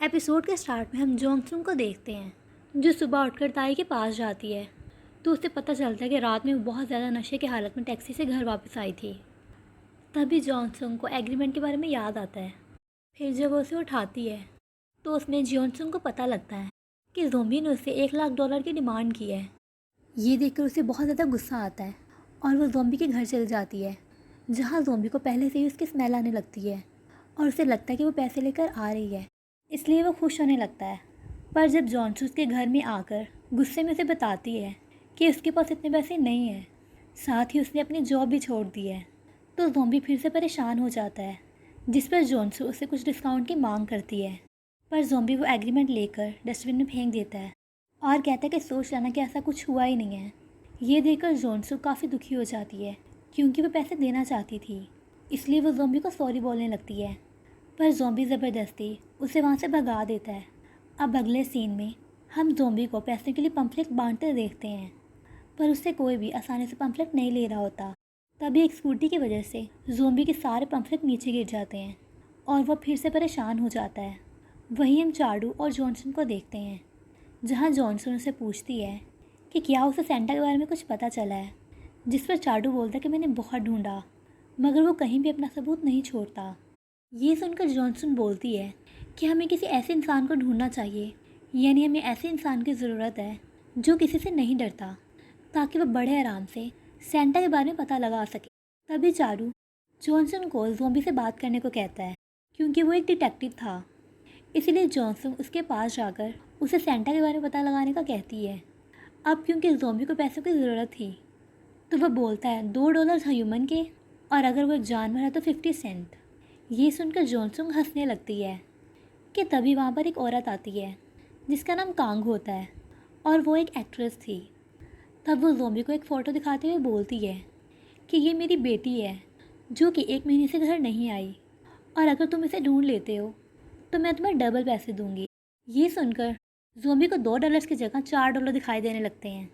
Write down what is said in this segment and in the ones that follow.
Episode के start में हम जॉनसन को देखते हैं जो सुबह उठकर ताई के पास जाती है। तो उसे पता चलता है कि रात में वो बहुत ज़्यादा नशे की हालत में टैक्सी से घर वापस आई थी। तभी जॉनसन को एग्रीमेंट के बारे में याद आता है। फिर जब वो उसे उठाती है तो उसमें जॉनसन को पता लगता है कि ज़ोंबी ने उससे $1 लाख की डिमांड की है। ये देखकर उसे बहुत ज़्यादा गुस्सा आता है और वो ज़ोंबी के घर चली जाती है, जहाँ ज़ोंबी को पहले से ही उसकी स्मेल आने लगती है और उसे लगता है कि वो पैसे लेकर आ रही है, इसलिए वो खुश होने लगता है। पर जब जॉनसन उसके घर में आकर गुस्से में उसे बताती है कि उसके पास इतने पैसे नहीं हैं, साथ ही उसने अपनी जॉब भी छोड़ दी है, तो ज़ोंबी फिर से परेशान हो जाता है, जिस पर जॉनसन उससे कुछ डिस्काउंट की मांग करती है। पर ज़ोंबी वो एग्रीमेंट लेकर डस्टबिन में फेंक देता है और कहता है कि सोच लेना कि ऐसा कुछ हुआ ही नहीं है। ये देखकर जॉनसन काफ़ी दुखी हो जाती है क्योंकि वो पैसे देना चाहती थी, इसलिए वो ज़ोंबी को सॉरी बोलने लगती है। पर ज़ोंबी ज़बरदस्ती उसे वहाँ से भगा देता है। अब अगले सीन में हम ज़ोंबी को पैसे के लिए पम्फलेट बांटते देखते हैं, पर उससे कोई भी आसानी से पम्फलेट नहीं ले रहा होता। तभी एक स्कूटी की वजह से ज़ोंबी के सारे पम्फलेट नीचे गिर जाते हैं और वह फिर से परेशान हो जाता है। वहीं हम चार्डू और जॉनसन को देखते हैं, जहाँ जॉनसन उसे पूछती है कि क्या उसे सेंटा के बारे में कुछ पता चला है, जिस पर चार्डू बोलता है कि मैंने बहुत ढूंढा मगर वो कहीं भी अपना सबूत नहीं छोड़ता। ये सुनकर जॉनसन बोलती है कि हमें किसी ऐसे इंसान को ढूंढना चाहिए, यानी हमें ऐसे इंसान की ज़रूरत है जो किसी से नहीं डरता, ताकि वह बड़े आराम से सेंटा के बारे में पता लगा सके। तभी चारू जॉनसन को ज़ोंबी से बात करने को कहता है क्योंकि वो एक डिटेक्टिव था, इसलिए जॉनसन उसके पास जाकर उसे सेंटा के बारे में पता लगाने का कहती है। अब क्योंकि ज़ोंबी को पैसों की ज़रूरत थी तो वह बोलता है $2 ह्यूमन के, और अगर वो एक जानवर है तो 50 सेंट। ये सुनकर जॉनसन हंसने लगती है कि तभी वहाँ पर एक औरत आती है जिसका नाम कांग होता है और वो एक एक्ट्रेस थी। तब वो ज़ोंबी को एक फ़ोटो दिखाते हुए बोलती है कि ये मेरी बेटी है जो कि 1 महीने से घर नहीं आई, और अगर तुम इसे ढूंढ लेते हो तो मैं तुम्हें डबल पैसे दूंगी। ये सुनकर ज़ोंबी को $2 की जगह $4 दिखाई देने लगते हैं।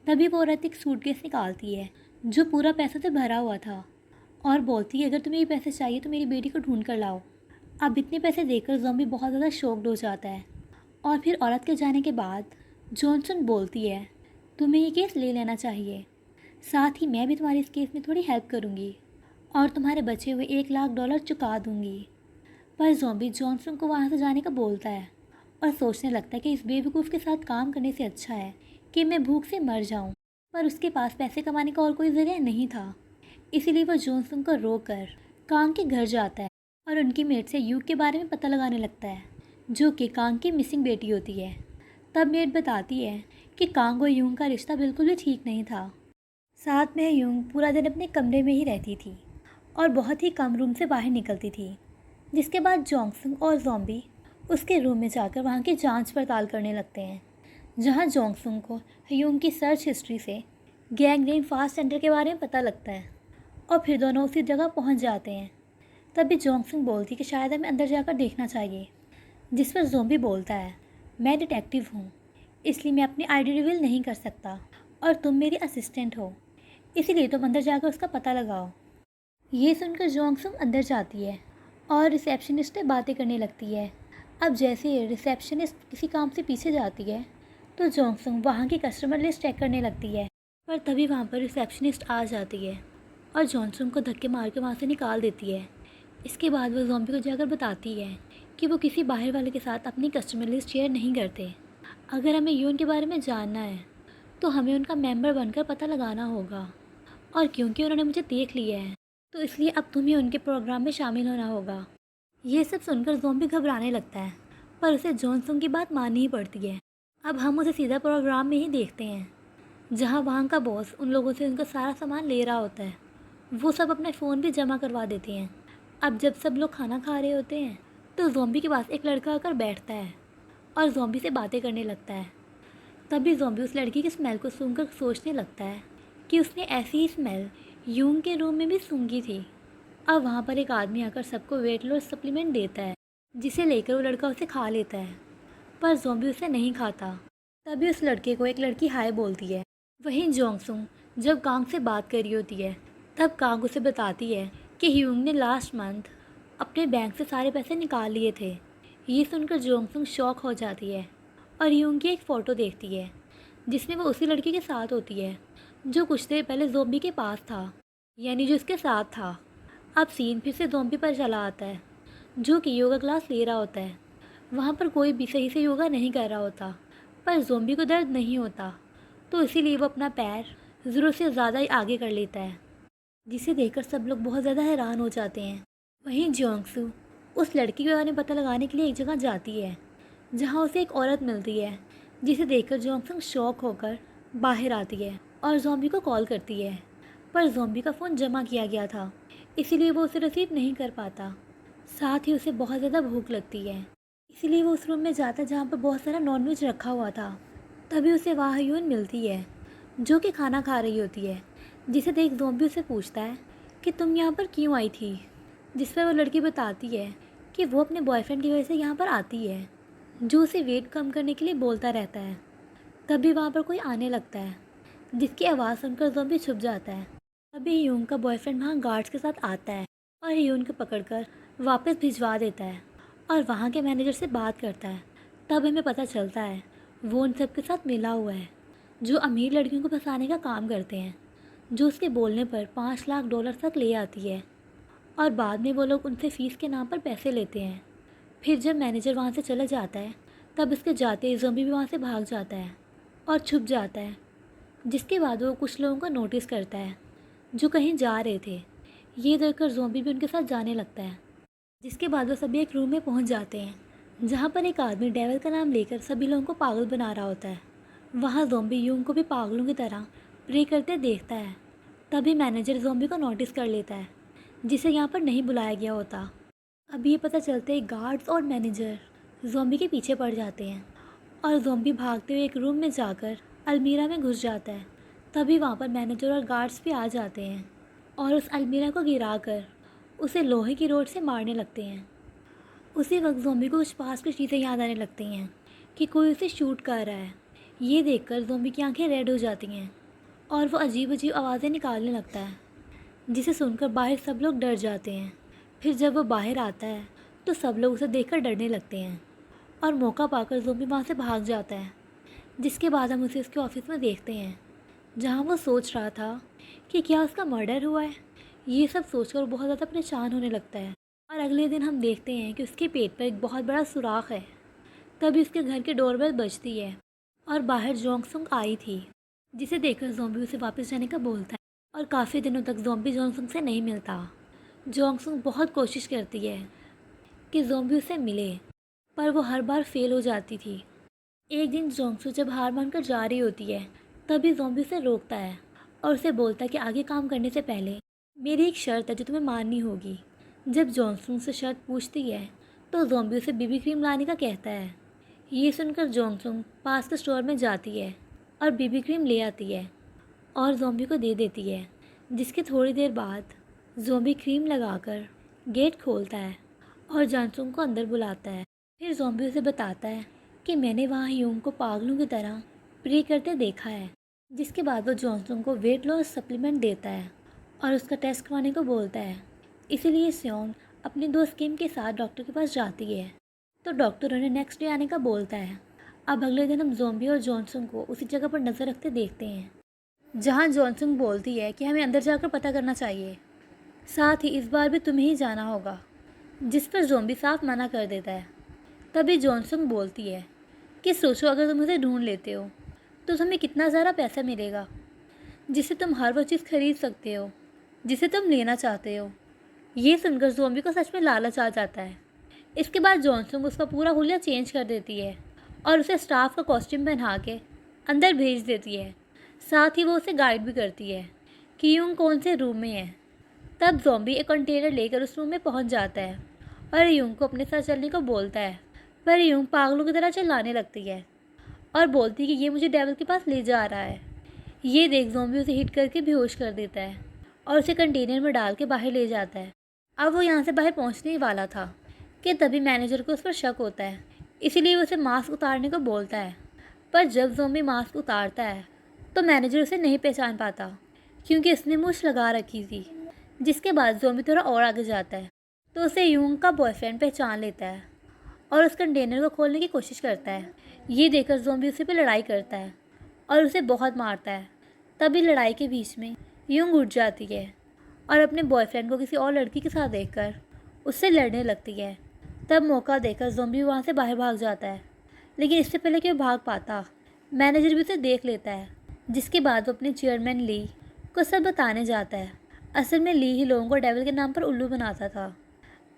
तभी वो औरत एक सूटकेस निकालती है जो पूरा पैसों से भरा हुआ था और बोलती है अगर तुम्हें ये पैसे चाहिए तो मेरी बेटी को ढूंढ कर लाओ। अब इतने पैसे देकर ज़ोंबी बहुत ज़्यादा शॉक्ड हो जाता है और फिर औरत के जाने के बाद जॉनसन बोलती है तुम्हें ये केस ले लेना चाहिए, साथ ही मैं भी तुम्हारी इस केस में थोड़ी हेल्प करूँगी और तुम्हारे बचे हुए $1 लाख चुका दूँगी। पर ज़ोंबी जॉनसन को वहाँ से जाने का बोलता है और सोचने लगता है कि इस बेवकूफ़ के साथ काम करने से अच्छा है कि मैं भूख से मर जाऊँ। पर उसके पास पैसे कमाने का और कोई ज़रिया नहीं था, इसीलिए वह जॉनसन को रोककर कांग के घर जाता है और उनकी मेट से यूग के बारे में पता लगाने लगता है, जो कि कांग की मिसिंग बेटी होती है। तब मेट बताती है कि कांग और यूंग का रिश्ता बिल्कुल भी ठीक नहीं था। साथ में यूंग पूरा दिन अपने कमरे में ही रहती थी और बहुत ही कम रूम से बाहर निकलती थी, जिसके बाद जॉनसन और ज़ोंबी उसके रूम में जाकर वहाँ की जांच पड़ताल करने लगते हैं, जहाँ जॉनसन को यूंग की सर्च हिस्ट्री से गैंगरेन फास्ट सेंटर के बारे में पता लगता है और फिर दोनों उसी जगह पहुँच जाते हैं। तभी जॉनसन बोलती कि शायद हमें अंदर जाकर देखना चाहिए, जिस पर ज़ोंबी बोलता है मैं डिटेक्टिव हूँ, इसलिए मैं अपनी आईडी रिवील नहीं कर सकता और तुम मेरी असिस्टेंट हो, इसीलिए तुम अंदर जाकर उसका पता लगाओ। ये सुनकर जॉनसन अंदर जाती है और रिसेप्शनिस्ट से बातें करने लगती है। अब जैसे ही रिसेप्शनिस्ट किसी काम से पीछे जाती है तो जॉनसन वहाँ की कस्टमर लिस्ट चेक करने लगती है, पर तभी वहाँ पर रिसेप्शनिस्ट आ जाती है और जॉनसन को धक्के मार के वहाँ से निकाल देती है। इसके बाद वो ज़ोंबी को जाकर बताती है कि वो किसी बाहर वाले के साथ अपनी कस्टमर लिस्ट शेयर नहीं करते। अगर हमें यून के बारे में जानना है तो हमें उनका मेंबर बनकर पता लगाना होगा, और क्योंकि उन्होंने मुझे देख लिया है तो इसलिए अब तुम्हें उनके प्रोग्राम में शामिल होना होगा। ये सब सुनकर ज़ोंबी घबराने लगता है, पर उसे जॉनसन की बात माननी ही पड़ती है। अब हम उसे सीधा प्रोग्राम में ही देखते हैं, जहाँ वहाँ का बॉस उन लोगों से उनका सारा सामान ले रहा होता है। वो सब अपने फ़ोन भी जमा करवा देते हैं। अब जब सब लोग खाना खा रहे होते हैं तो ज़ोंबी के पास एक लड़का आकर बैठता है और ज़ोंबी से बातें करने लगता है। तभी ज़ोंबी उस लड़की की स्मेल को सूंघकर सोचने लगता है कि उसने ऐसी ही स्मेल यूंग के रूम में भी सूंघी थी। अब वहाँ पर एक आदमी आकर सबको वेट लॉस सप्लीमेंट देता है, जिसे लेकर वो लड़का उसे खा लेता है, पर ज़ोंबी उसे नहीं खाता। तभी उस लड़के को एक लड़की हाय बोलती है। वहीं जोंगसुंग जब कांग से बात कर रही होती है तब कांग उसे बताती है कि ह्यूंग ने लास्ट मंथ अपने बैंक से सारे पैसे निकाल लिए थे। ये सुनकर जोंगसुंग शॉक हो जाती है और यूंग की एक फ़ोटो देखती है जिसमें वो उसी लड़की के साथ होती है जो कुछ देर पहले ज़ोंबी के पास था, यानी जो उसके साथ था। अब सीन फिर से ज़ोंबी पर चला आता है जो कि योगा क्लास ले रहा होता है। वहाँ पर कोई भी सही से योगा नहीं कर रहा होता, पर ज़ोंबी को दर्द नहीं होता, तो इसीलिए वो अपना पैर ज़रूरत से ज़्यादा ही आगे कर लेता है, जिसे देखकर सब लोग बहुत ज़्यादा हैरान हो जाते हैं। वहीं जोंगसू उस लड़की के बारे में पता लगाने के लिए एक जगह जाती है जहाँ उसे एक औरत मिलती है, जिसे देखकर जोंगसंग शॉक होकर बाहर आती है और ज़ॉम्बी को कॉल करती है, पर ज़ॉम्बी का फ़ोन जमा किया गया था, इसीलिए वो उसे रिसीव नहीं कर पाता। साथ ही उसे बहुत ज़्यादा भूख लगती है, इसीलिए वो उस रूम में जाता है जहाँ पर बहुत सारा नॉनवेज रखा हुआ था। तभी उसे वाह यून मिलती है जो कि खाना खा रही होती है, जिसे देख ज़ॉम्बी उसे पूछता है कि तुम यहाँ पर क्यों आई थी, जिस पर वो लड़की बताती है कि वो अपने बॉयफ्रेंड की वजह से यहाँ पर आती है, जो उसे वेट कम करने के लिए बोलता रहता है। तभी वहाँ पर कोई आने लगता है, जिसकी आवाज़ सुनकर ज़ॉम्बी छुप जाता है। तभी ह्यून का बॉयफ्रेंड वहाँ गार्ड्स के साथ आता है और ह्यून को पकड़कर वापस भिजवा देता है और वहाँ के मैनेजर से बात करता है। तब हमें पता चलता है वो उन सब के साथ मिला हुआ है जो अमीर लड़कियों को फंसाने का काम करते हैं, जो उसके बोलने पर $5 लाख तक ले आती है और बाद में वो लोग उनसे फ़ीस के नाम पर पैसे लेते हैं। फिर जब मैनेजर वहाँ से चला जाता है तब उसके जाते ही ज़ॉम्बी भी वहाँ से भाग जाता है और छुप जाता है, जिसके बाद वो कुछ लोगों को नोटिस करता है जो कहीं जा रहे थे। ये देखकर ज़ॉम्बी भी उनके साथ जाने लगता है, जिसके बाद वो सभी एक रूम में पहुँच जाते हैं जहाँ पर एक आदमी डेविल का नाम लेकर सभी लोगों को पागल बना रहा होता है। वहाँ ज़ॉम्बी यूंग को भी पागलों की तरह प्रे करते देखता है। तभी मैनेजर ज़ॉम्बी को नोटिस कर लेता है, जिसे यहाँ पर नहीं बुलाया गया होता। अब ये पता चलते ही गार्ड्स और मैनेजर ज़ॉम्बी के पीछे पड़ जाते हैं और ज़ॉम्बी भागते हुए एक रूम में जाकर अलमीरा में घुस जाता है। तभी वहाँ पर मैनेजर और गार्ड्स भी आ जाते हैं और उस अलमीरा को गिराकर उसे लोहे की रोड से मारने लगते हैं। उसी वक्त ज़ॉम्बी को कुछ पास की चीज़ें याद आने लगती हैं कि कोई उसे शूट कर रहा है। ये देखकर ज़ॉम्बी की आंखें रेड हो जाती हैं और वो अजीब अजीब आवाज़ें निकालने लगता है, जिसे सुनकर बाहर सब लोग डर जाते हैं। फिर जब वो बाहर आता है तो सब लोग उसे देखकर डरने लगते हैं और मौका पाकर ज़ॉम्बी वहाँ से भाग जाता है। जिसके बाद हम उसे उसके ऑफिस में देखते हैं जहाँ वो सोच रहा था कि क्या उसका मर्डर हुआ है। ये सब सोचकर वो बहुत ज़्यादा परेशान होने लगता है और अगले दिन हम देखते हैं कि उसके पेट पर एक बहुत बड़ा सुराख है। तभी उसके घर की डोरबेल बजती है और बाहर जोंगसुंग आई थी, जिसे देखकर ज़ॉम्बी उसे वापस जाने का बोलता है और काफ़ी दिनों तक ज़ॉम्बी जोंगसुंग से नहीं मिलता। जोंगसुंग बहुत कोशिश करती है कि ज़ॉम्बी उससे मिले, पर वो हर बार फेल हो जाती थी। एक दिन जोंगसू जब हार मानकर जा रही होती है तभी ज़ॉम्बी उसे रोकता है और उसे बोलता है कि आगे काम करने से पहले मेरी एक शर्त है जो तुम्हें माननी होगी। जब जोंगसू से शर्त पूछती है तो ज़ॉम्बी उसे बीबी क्रीम लाने का कहता है। ये सुनकर जोंगसुंग पास के स्टोर में जाती है और बीबी क्रीम ले आती है और ज़ॉम्बी को दे देती है, जिसके थोड़ी देर बाद ज़ॉम्बी क्रीम लगाकर गेट खोलता है और जानसुंग को अंदर बुलाता है। फिर ज़ॉम्बी उसे बताता है कि मैंने वहाँ यूंग को पागलों की तरह प्रे करते देखा है। जिसके बाद वो जॉनसुंग को वेट लॉस सप्लीमेंट देता है और उसका टेस्ट करवाने को बोलता है। इसीलिए स्योंग अपनी दोस्त किम के साथ डॉक्टर के पास जाती है, तो डॉक्टर उन्हें नेक्स्ट डे आने का बोलता है। अब अगले दिन हम ज़ॉम्बी और जॉनसुंग को उसी जगह पर नज़र रखते देखते हैं जहाँ जॉनसुंग बोलती है कि हमें अंदर जाकर पता करना चाहिए, साथ ही इस बार भी तुम्हें ही जाना होगा, जिस पर ज़ॉम्बी साफ मना कर देता है। तभी जॉनसुंग बोलती है कि सोचो अगर तुम उसे ढूंढ लेते हो तो तुम्हें कितना ज़्यादा पैसा मिलेगा, जिससे तुम हर वो चीज़ खरीद सकते हो जिसे तुम लेना चाहते हो। ये सुनकर ज़ॉम्बी को सच में लालच आ जाता है। इसके बाद जॉनसुंग उसका पूरा हुलिया चेंज कर देती है और उसे स्टाफ का कॉस्ट्यूम पहना के अंदर भेज देती है। साथ ही वो उसे गाइड भी करती है कि यूंग कौन से रूम में है। तब ज़ॉम्बी एक कंटेनर लेकर उस रूम में पहुंच जाता है और यूंग को अपने साथ चलने को बोलता है, पर यूंग पागलों की तरह चिल्लाने लगती है और बोलती है कि ये मुझे डेविल के पास ले जा रहा है। ये देख ज़ॉम्बी उसे हिट करके बेहोश कर देता है और उसे कंटेनर में डाल के बाहर ले जाता है। अब वो यहाँ से बाहर पहुँचने ही वाला था कि तभी मैनेजर को उस पर शक होता है, इसीलिए वो उसे मास्क उतारने को बोलता है। पर जब ज़ॉम्बी मास्क उतारता है तो मैनेजर उसे नहीं पहचान पाता क्योंकि उसने मूंछ लगा रखी थी। जिसके बाद ज़ॉम्बी थोड़ा और आगे जाता है तो उसे यूंग का बॉयफ्रेंड पहचान लेता है और उस कंटेनर को खोलने की कोशिश करता है। ये देखकर ज़ॉम्बी उसे पे लड़ाई करता है और उसे बहुत मारता है। तभी लड़ाई के बीच में यूंग उठ जाती है और अपने बॉयफ्रेंड को किसी और लड़की के साथ देखकर उससे लड़ने लगती है। तब मौका देकर ज़ॉम्बी वहाँ से बाहर भाग जाता है, लेकिन इससे पहले कि वो भाग पाता, मैनेजर भी उसे देख लेता है, जिसके बाद वो अपने चेयरमैन ली को सब बताने जाता है। असल में ली ही लोगों को डेविल के नाम पर उल्लू बनाता था।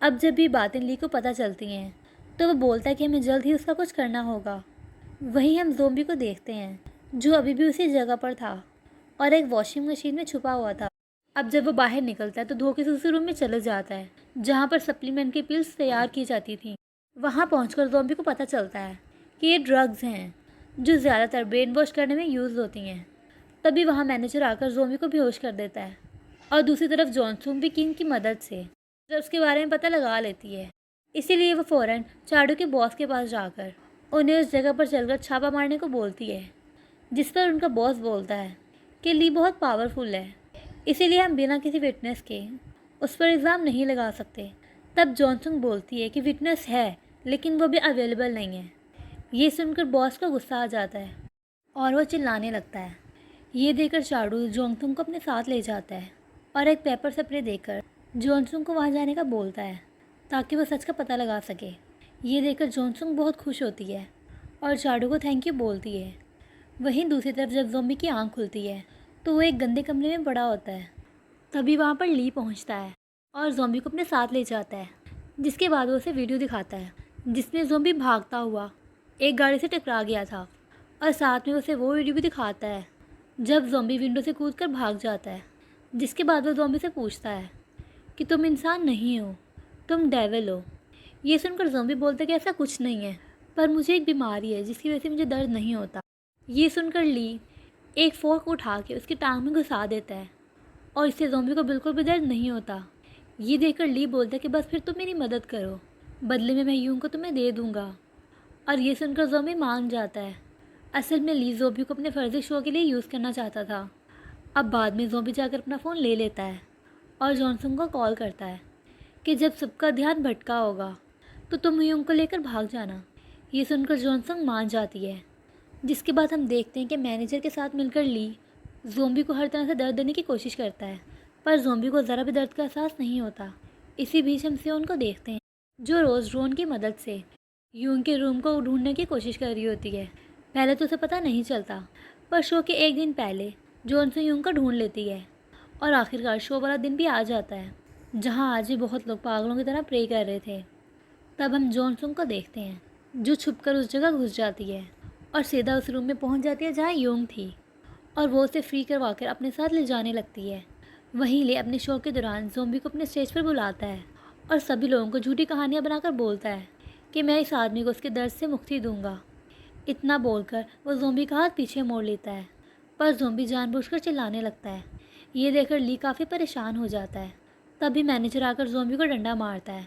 अब जब ये बातें ली को पता चलती हैं तो वो बोलता है कि हमें जल्द ही उसका कुछ करना होगा। वहीं हम ज़ॉम्बी को देखते हैं जो अभी भी उसी जगह पर था और एक वॉशिंग मशीन में छुपा हुआ था। अब जब वो बाहर निकलता है तो धोखे से उसी रूम में चले जाता है जहाँ पर सप्लीमेंट की पिल्स तैयार की जाती थी। वहाँ पहुँचकर ज़ॉम्बी को पता चलता है कि ये ड्रग्स हैं जो ज़्यादातर ब्रेन वॉश करने में यूज़ होती हैं। तभी वहाँ मैनेजर आकर ज़ॉम्बी को बेहोश कर देता है और दूसरी तरफ जॉनसून भी किंग की मदद से उसके बारे में पता लगा लेती है। इसीलिए वो फ़ौरन चाडू के बॉस के पास जाकर उन्हें उस जगह पर चलकर छापा मारने को बोलती है, जिस पर उनका बॉस बोलता है कि ली बहुत पावरफुल है, इसीलिए हम बिना किसी विटनेस के उस पर इल्ज़ाम नहीं लगा सकते। तब जॉनसन बोलती है कि विटनेस है लेकिन वो भी अवेलेबल नहीं है। ये सुनकर बॉस को गुस्सा आ जाता है और वो चिल्लाने लगता है। ये देखकर चाडू जॉनसन को अपने साथ ले जाता है और एक पेपर स्प्रे देकर जॉनसन को वहाँ जाने का बोलता है ताकि वो सच का पता लगा सके। ये देखकर जॉनसन बहुत खुश होती है और चाडू को थैंक यू बोलती है। वहीं दूसरी तरफ जब ज़ॉम्बी की आंख खुलती है तो वो एक गंदे कमरे में पड़ा होता है। तभी वहाँ पर ली पहुँचता है और ज़ॉम्बी को अपने साथ ले जाता है, जिसके बाद वो उसे वीडियो दिखाता है जिसमें ज़ॉम्बी भागता हुआ एक गाड़ी से टकरा गया था और साथ में उसे वो वीडियो भी दिखाता है जब ज़ॉम्बी विंडो से कूदकर भाग जाता है। जिसके बाद वो ज़ॉम्बी से पूछता है कि तुम इंसान नहीं हो, तुम डेविल हो। ये सुनकर ज़ॉम्बी बोलता है कि ऐसा कुछ नहीं है, पर मुझे एक बीमारी है जिसकी वजह से मुझे दर्द नहीं होता। ये सुनकर ली एक फोर्क उठा के उसकी टांग में घुसा देता है और इससे ज़ॉम्बी को बिल्कुल भी दर्द नहीं होता। ये देखकर ली बोलता है कि बस फिर तुम मेरी मदद करो, बदले में मैं यूं को तुम्हें दे दूँगा। और ये सुनकर ज़ॉम्बी मान जाता है। असल में ली ज़ॉम्बी को अपने फर्जी शो के लिए यूज़ करना चाहता था। अब बाद में ज़ॉम्बी जाकर अपना फ़ोन ले लेता है और जॉनसन को कॉल करता है कि जब सबका ध्यान भटका होगा तो तुम यूं को लेकर भाग जाना। ये सुनकर जॉनसन मान जाती है, जिसके बाद हम देखते हैं कि मैनेजर के साथ मिलकर ली ज़ॉम्बी को हर तरह से दर्द देने की कोशिश करता है, पर ज़ॉम्बी को ज़रा भी दर्द का एहसास नहीं होता। इसी बीच हम सियोन को देखते हैं जो रोज़ ड्रोन की मदद से यूं के रूम को ढूंढने की कोशिश कर रही होती है। पहले तो उसे पता नहीं चलता, पर शो के एक दिन पहले जॉनसन यूं को ढूंढ लेती है और आखिरकार शो वाला दिन भी आ जाता है जहां आज भी बहुत लोग पागलों की तरह प्रे कर रहे थे। तब हम जॉनसन को देखते हैं जो छुपकर उस जगह घुस जाती है और सीधा उस रूम में पहुंच जाती है जहां यूंग थी और वो उसे फ्री करवाकर अपने साथ ले जाने लगती है। वहीं ले अपने शो के दौरान ज़ॉम्बी को अपने स्टेज पर बुलाता है और सभी लोगों को झूठी कहानियाँ बनाकर बोलता है कि मैं इस आदमी को उसके दर्द से मुक्ति दूंगा। इतना बोलकर वो ज़ॉम्बी का हाथ पीछे मोड़ लेता है, पर ज़ॉम्बी जानबूझकर चिल्लाने लगता है। ये देखकर ली काफ़ी परेशान हो जाता है। तभी मैनेजर आकर ज़ॉम्बी को डंडा मारता है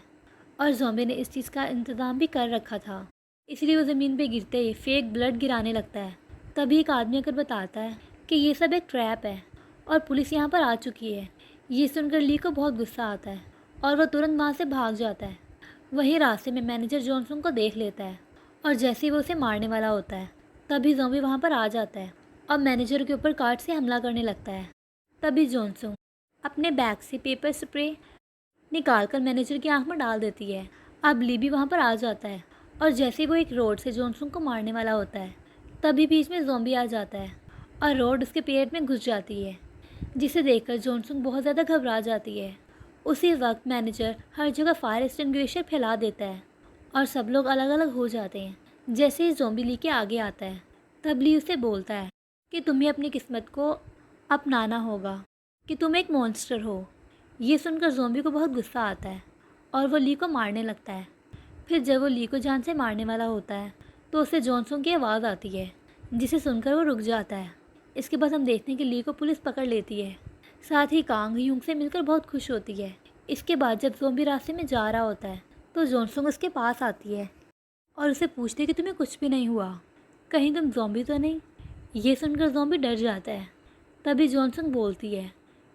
और ज़ॉम्बी ने इस चीज़ का इंतज़ाम भी कर रखा था, इसलिए वो ज़मीन पे गिरते ही फेक ब्लड गिराने लगता है। तभी एक आदमी आकर बताता है कि ये सब एक ट्रैप है और पुलिस यहाँ पर आ चुकी है। ये सुनकर ली को बहुत गुस्सा आता है और वह तुरंत वहाँ से भाग जाता है। वहीं रास्ते में मैनेजर जॉनसन को देख लेता है और जैसे ही वो उसे मारने वाला होता है तभी ज़ॉम्बी वहाँ पर आ जाता है और मैनेजर के ऊपर कार्ड से हमला करने लगता है। तभी जॉनसन अपने बैग से पेपर स्प्रे निकालकर मैनेजर की आंख में डाल देती है। अब ली भी वहाँ पर आ जाता है और जैसे ही वो एक रोड से जॉनसन को मारने वाला होता है तभी बीच में ज़ॉम्बी आ जाता है और रोड उसके पेट में घुस जाती है, जिसे देखकर जॉनसन बहुत ज़्यादा घबरा जाती है। उसी वक्त मैनेजर हर जगह फायर एक्सटिंग्विशर फैला देता है और सब लोग अलग अलग हो जाते हैं। जैसे ही ज़ॉम्बी ली के आगे आता है तब ली उसे बोलता है कि तुम्हें अपनी किस्मत को अपनाना होगा, कि तुम एक मॉन्स्टर हो। ये सुनकर ज़ॉम्बी को बहुत गुस्सा आता है और वो ली को मारने लगता है। फिर जब वो ली को जान से मारने वाला होता है तो उसे जॉनसन की आवाज़ आती है, जिसे सुनकर वो रुक जाता है। इसके बाद हम देखते हैं कि ली को पुलिस पकड़ लेती है। साथ ही कांग यूंग से मिलकर बहुत खुश होती है। इसके बाद जब ज़ॉम्बी रास्ते में जा रहा होता है तो जॉनसन उसके पास आती है और उसे पूछती है कि तुम्हें कुछ भी नहीं हुआ, कहीं तुम ज़ॉम्बी तो नहीं। ये सुनकर ज़ॉम्बी डर जाता है। तभी जॉनसन बोलती है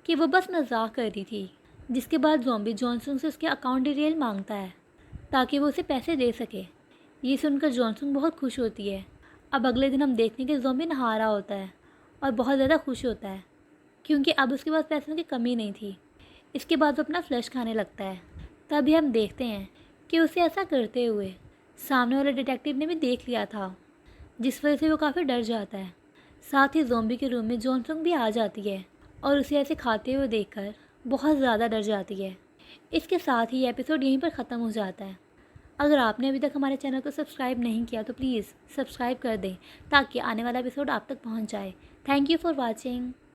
कि वो बस मजाक कर रही थी। जिसके बाद ज़ॉम्बी जॉनसन से उसके अकाउंट डिटेल मांगता है ताकि वो उसे पैसे दे सके। ये सुनकर जॉनसन बहुत खुश होती है। अब अगले दिन हम देखते हैं कि ज़ॉम्बी नहा रहा होता है और बहुत ज़्यादा खुश होता है क्योंकि अब उसके पास पैसों की कमी नहीं थी। इसके बाद वो अपना फ्लैश खाने लगता है। तभी हम देखते हैं कि उसे ऐसा करते हुए सामने वाले डिटेक्टिव ने भी देख लिया था, जिस वजह से वो काफ़ी डर जाता है। साथ ही ज़ॉम्बी के रूम में जॉनसन भी आ जाती है और उसे ऐसे खाते हुए देखकर बहुत ज़्यादा डर जाती है। इसके साथ ही एपिसोड यहीं पर ख़त्म हो जाता है। अगर आपने अभी तक हमारे चैनल को सब्सक्राइब नहीं किया तो प्लीज़ सब्सक्राइब कर दें ताकि आने वाला एपिसोड आप तक पहुंच जाए। Thank you for watching.